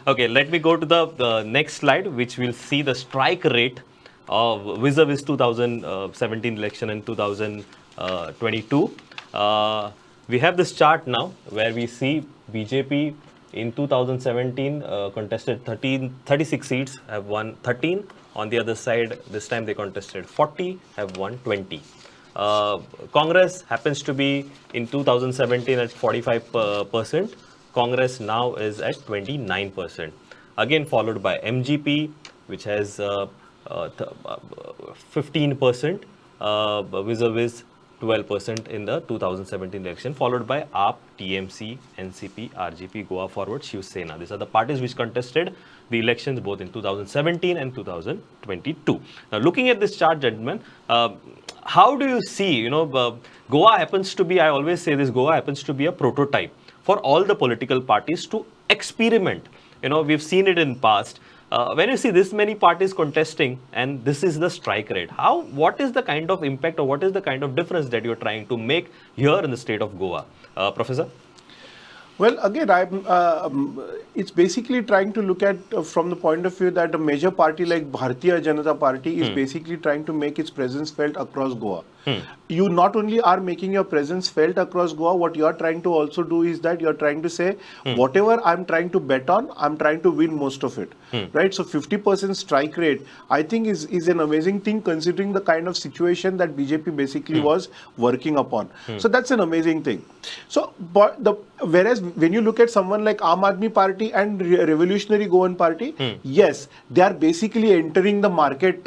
Okay, let me go to the next slide, which will see the strike rate of vis-a-vis 2017 election and 2022. We have this chart now where we see BJP in 2017 contested 36 seats, have won 13. On the other side, this time they contested 40, have won 20. Congress happens to be in 2017 at 45%. Congress now is at 29%. Again, followed by MGP, which has 15% vis-a-vis 12% in the 2017 election, followed by AAP, TMC, NCP, RGP, Goa Forward, Shiv Sena. These are the parties which contested the elections both in 2017 and 2022. Now, looking at this chart, gentlemen, how do you see, Goa happens to be, I always say this, Goa happens to be a prototype for all the political parties to experiment. We've seen it in past. When you see this many parties contesting and this is the strike rate, what is the kind of impact or what is the kind of difference that you're trying to make here in the state of Goa? Professor? Well, again, it's basically trying to look at from the point of view that a major party like Bharatiya Janata Party is basically trying to make its presence felt across Goa. You not only are making your presence felt across Goa, what you are trying to also do is that you are trying to say, whatever I'm trying to bet on, I'm trying to win most of it. Right? So 50% strike rate, I think is an amazing thing considering the kind of situation that BJP basically was working upon. So that's an amazing thing. So, whereas when you look at someone like Aam Aadmi Party and Revolutionary Goan Party, yes, they are basically entering the market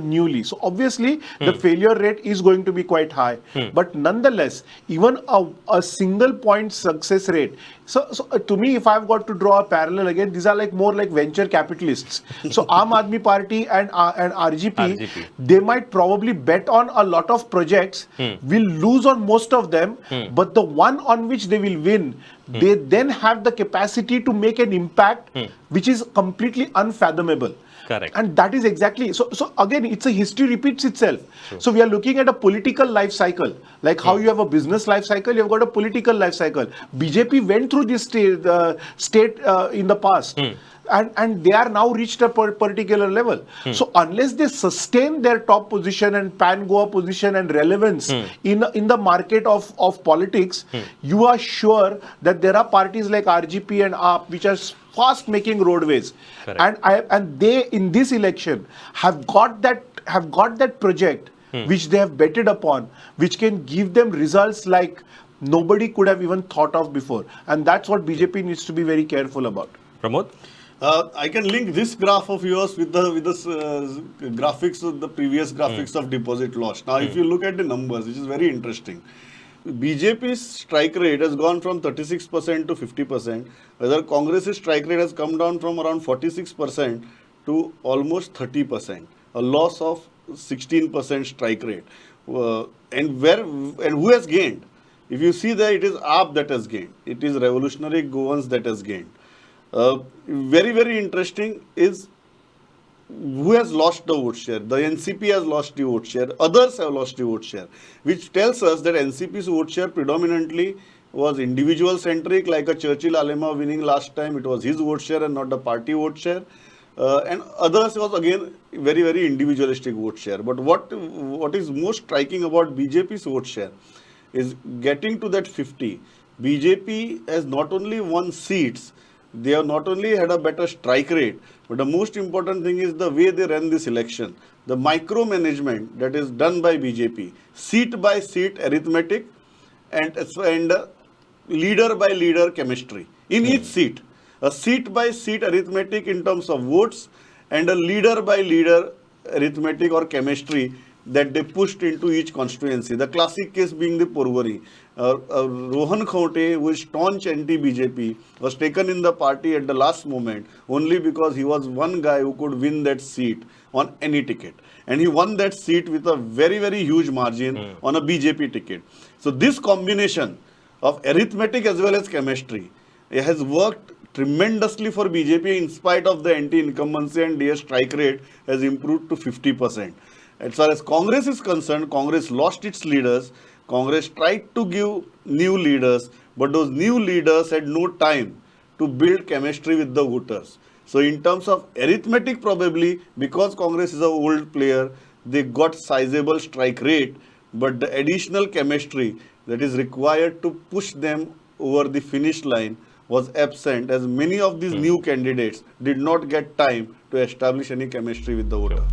newly. So obviously, the failure rate is going to be quite high. But nonetheless, even a single point success rate. So to me, if I've got to draw a parallel again, these are more like venture capitalists. So Aam Aadmi Party and RGP, they might probably bet on a lot of projects, will lose on most of them, but the one on which they will win, they then have the capacity to make an impact which is completely unfathomable. Correct. And that is exactly, so again, it's a history repeats itself. True. So we are looking at a political life cycle, like how you have a business life cycle, you have got a political life cycle. BJP went through this state in the past. And they are now reached a particular level. So unless they sustain their top position and pan-Goa position and relevance in the market of politics, you are sure that there are parties like RGP and AAP which are fast making roadways. Correct. And they in this election have got that project which they have betted upon, which can give them results like nobody could have even thought of before. And that's what BJP needs to be very careful about. Pramod? I can link this graph of yours with the graphics of the previous graphics of deposit loss. Now, if you look at the numbers, which is very interesting, BJP's strike rate has gone from 36% to 50%, whether Congress's strike rate has come down from around 46% to almost 30%, a loss of 16% strike rate. And who has gained? If you see there, it is AAP that has gained. It is Revolutionary Goans that has gained. Very, very interesting is who has lost the vote share. The NCP has lost the vote share. Others have lost the vote share, which tells us that NCP's vote share predominantly was individual centric, like a Churchill Alema winning last time. It was his vote share and not the party vote share. And others was again very, very individualistic vote share. But what is most striking about BJP's vote share is getting to that 50. BJP has not only won seats, they have not only had a better strike rate, but the most important thing is the way they ran this election. The micromanagement that is done by BJP, seat by seat arithmetic and leader by leader chemistry. In each seat, a seat by seat arithmetic in terms of votes and a leader by leader arithmetic or chemistry that they pushed into each constituency. The classic case being the Porvorim. Rohan Khaunte, who is staunch anti-BJP, was taken in the party at the last moment only because he was one guy who could win that seat on any ticket. And he won that seat with a very, very huge margin on a BJP ticket. So this combination of arithmetic as well as chemistry has worked tremendously for BJP in spite of the anti-incumbency, and their strike rate has improved to 50%. As far as Congress is concerned, Congress lost its leaders. Congress tried to give new leaders, but those new leaders had no time to build chemistry with the voters. So in terms of arithmetic, probably because Congress is an old player, they got sizable strike rate, but the additional chemistry that is required to push them over the finish line was absent, as many of these new candidates did not get time to establish any chemistry with the voter.